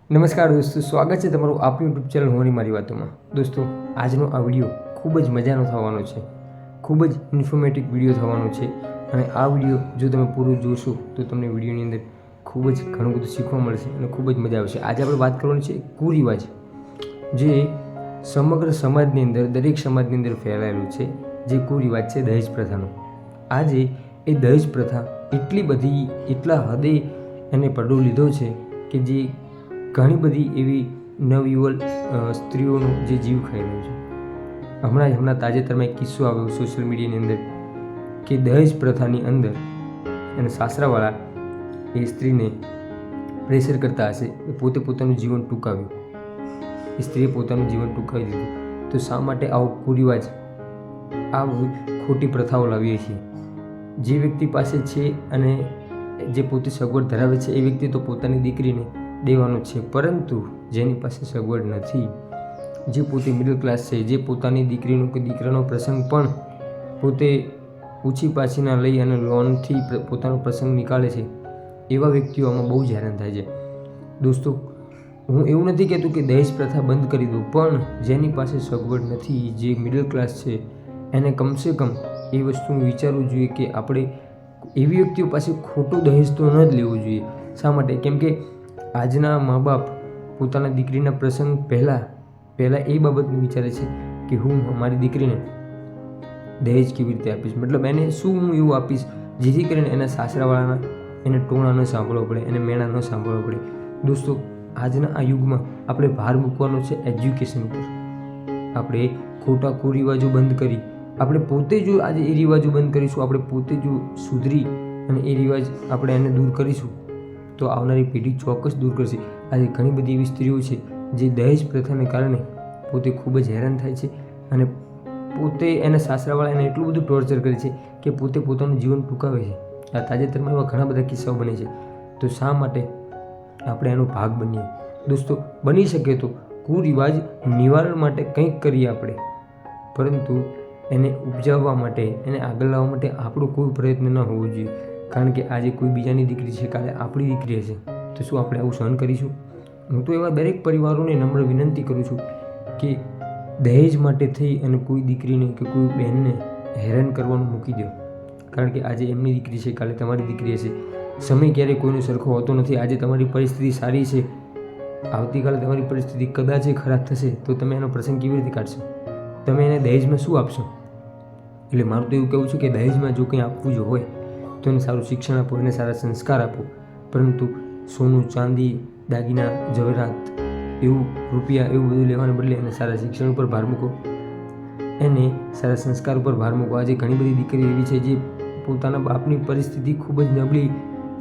નમસ્કાર દોસ્તો, સ્વાગત છે તમારું આપણી યુટ્યુબ ચેનલ હોવાની મારી વાતોમાં. દોસ્તો, આજનો આ વિડીયો ખૂબ જ મજાનો થવાનો છે, ખૂબ જ ઇન્ફોર્મેટિવ વિડીયો થવાનો છે. અને આ વિડીયો જો તમે પૂરો જોશો તો તમને વિડીયોની અંદર ખૂબ જ ઘણું બધું શીખવા મળશે અને ખૂબ જ મજા આવશે. આજે આપણે વાત કરવાની છે કુરિવાજ, જે સમગ્ર સમાજની અંદર, દરેક સમાજની અંદર ફેલાયેલું છે. જે કુરિવાજ છે દહેજ પ્રથાનો. આજે એ દહેજ પ્રથા એટલી બધી, એટલા હદે એને પડો લીધો છે કે જે ઘણી બધી એવી નવયુવલ સ્ત્રીઓનો જે જીવ ખાઈ રહ્યો છે. હમણાં તાજેતરમાં એક કિસ્સો આવ્યો સોશિયલ મીડિયાની અંદર કે દહેજ પ્રથાની અંદર અને સાસરાવાળા એ સ્ત્રીને પ્રેશર કરતા હશે, પોતે પોતાનું જીવન ટૂંકાવ્યું, એ સ્ત્રીએ પોતાનું જીવન ટૂંકાવી દીધું. તો શા માટે આવો કુરિવાજ, આ ખોટી પ્રથાઓ લાવીએ છીએ? જે વ્યક્તિ પાસે છે અને જે પોતે સગવડ ધરાવે છે એ વ્યક્તિ તો પોતાની દીકરીને દેવાનું છે, પરંતુ જેની પાસે સગવડ નથી, જે પોતે મિડલ ક્લાસ છે, જે પોતાની દીકરીનો કે દીકરાનો પ્રસંગ પણ પોતે ઊંચી પાછીના લઈ અને લોનથી પોતાનો પ્રસંગ નીકાળે છે, એવા વ્યક્તિઓ આમાં બહુ જ હેરાન થાય છે. દોસ્તો, હું એવું નથી કહેતું કે દહેજ પ્રથા બંધ કરી દો, પણ જેની પાસે સગવડ નથી, જે મિડલ ક્લાસ છે, એને કમસે કમ એ વસ્તુનું વિચારવું જોઈએ કે આપણે એવી વ્યક્તિઓ પાસે ખોટું દહેજ તો ન જ લેવું જોઈએ. શા માટે? કેમ કે આજના મા બાપ પોતાના દીકરીના પ્રસંગ પહેલાં એ બાબતનું વિચારે છે કે હું મારી દીકરીને દહેજ કેવી રીતે આપીશ, મતલબ એને શું હું એવું આપીશ જેથી કરીને એના સાસરાવાળાના એને ટોણા ન સાંભળવો પડે, એને મેણા ન સાંભળવો પડે. દોસ્તો, આજના આ યુગમાં આપણે ભાર મૂકવાનો છે એજ્યુકેશન પર. આપણે ખોટા કુરિવાજો બંધ કરી, આપણે પોતે જો આજે એ રિવાજો બંધ કરીશું, આપણે પોતે જો સુધરી અને એ રિવાજ આપણે એને દૂર કરીશું તો આવનારી પેઢી ચોક્કસ દૂર કરશે. આજે ઘણી બધી એવી સ્ત્રીઓ છે જે દહેજ પ્રથાને કારણે પોતે ખૂબ જ હેરાન થાય છે અને પોતે એના સાસરાવાળા એને એટલું બધું ટોર્ચર કરે છે કે પોતે પોતાનું જીવન ટૂંકાવે છે. આ તાજેતરમાં એવા ઘણા બધા કિસ્સાઓ બને છે. તો શા માટે આપણે એનો ભાગ બનીએ? દોસ્તો, બની શકે તો કુરિવાજ નિવારણ માટે કંઈક કરીએ આપણે, પરંતુ એને ઉપજાવવા માટે, એને આગળ લાવવા માટે આપણો કોઈ પ્રયત્ન ન હોવો જોઈએ. કારણ કે આજે કોઈ બીજાની દીકરી છે, કાલે આપણી દીકરી હશે, તો શું આપણે આવું સહન કરીશું? હું તો એવા દરેક પરિવારોને નમ્ર વિનંતી કરું છું કે દહેજ માટે થઈ અને કોઈ દીકરીને કે કોઈ બહેનને હેરાન કરવાનું મૂકી દો. કારણ કે આજે એમની દીકરી છે, કાલે તમારી દીકરી હશે. સમય ક્યારેય કોઈનો સરખો હોતો નથી. આજે તમારી પરિસ્થિતિ સારી છે, આવતીકાલે તમારી પરિસ્થિતિ કદાચ ખરાબ થશે, તો તમે એનો પ્રસંગ કેવી રીતે કાઢશો? તમે એને દહેજમાં શું આપશો? એટલે મારું તો એવું કહેવું છે કે દહેજમાં જો કંઈ આપવું જો હોય તો એને સારું શિક્ષણ આપો, એને સારા સંસ્કાર આપો, પરંતુ સોનું, ચાંદી, દાગીના, જવેરાત, એવું રૂપિયા, એવું બધું લેવાને બદલે એને સારા શિક્ષણ ઉપર ભાર મૂકો, એને સારા સંસ્કાર ઉપર ભાર મૂકો. આજે ઘણી બધી દીકરીઓ એવી છે જે પોતાના બાપની પરિસ્થિતિ ખૂબ જ નબળી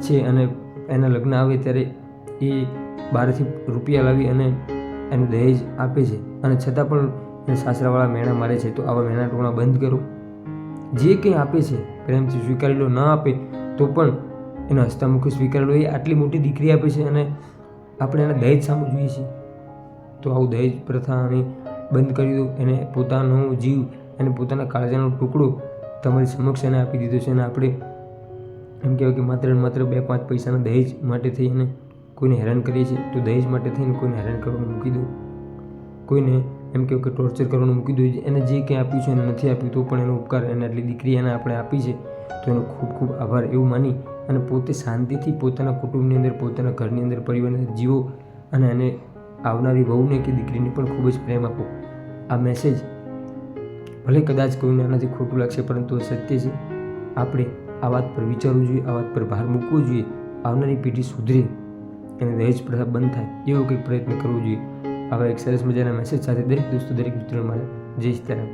છે અને એના લગ્ન આવે ત્યારે એ બહારથી રૂપિયા લાવી અને એને દહેજ આપે છે અને છતાં પણ એને સાસરાવાળા મેણા મારે છે. તો આવા મેણા ટોણા બંધ કરો. જે કંઈ આપે છે પ્રેમથી સ્વીકારી લો, ન આપે તો પણ એનો હસ્તામુખે સ્વીકારી લો. એ આટલી મોટી દીકરી આપે છે અને આપણે એને દહેજ સામું જોઈએ છીએ. તો આવું દહેજ પ્રથાને બંધ કરી દો. એને પોતાનો જીવ, એને પોતાના કાળજાનો ટુકડો તમારી સમક્ષ એને આપી દીધો છે અને આપણે એમ કહેવાય કે માત્ર ને માત્ર 2-5 પૈસાના દહેજ માટે થઈને કોઈને હેરાન કરીએ છીએ. તો દહેજ માટે થઈને કોઈને હેરાન કરવાનું મૂકી દો, કોઈને એમ કહેવાય કે ટોર્ચર કરવાનું મૂકી દો. એને જે કંઈ આપ્યું છે એને નથી આપ્યું તો પણ એનો ઉપકાર, એને આટલી દીકરી એને આપણે આપી છે તો એનો ખૂબ ખૂબ આભાર એવું માની અને પોતે શાંતિથી પોતાના કુટુંબની અંદર, પોતાના ઘરની અંદર, પરિવારની અંદર જીવો અને એને આવનારી વહુને કે દીકરીને પણ ખૂબ જ પ્રેમ આપો. આ મેસેજ ભલે કદાચ કોઈને આનાથી ખોટું લાગશે, પરંતુ એ સત્ય છે. આપણે આ વાત પર વિચારવું જોઈએ, આ વાત પર ભાર મૂકવો જોઈએ. આવનારી પેઢી સુધરે અને દહેજ પ્રથા બંધ થાય એવો કંઈક પ્રયત્ન કરવો જોઈએ. આવા એક સરસ મજાના મેસેજ સાથે દરેક દોસ્તો, દરેક મિત્રો મળે. જય સીતારામ.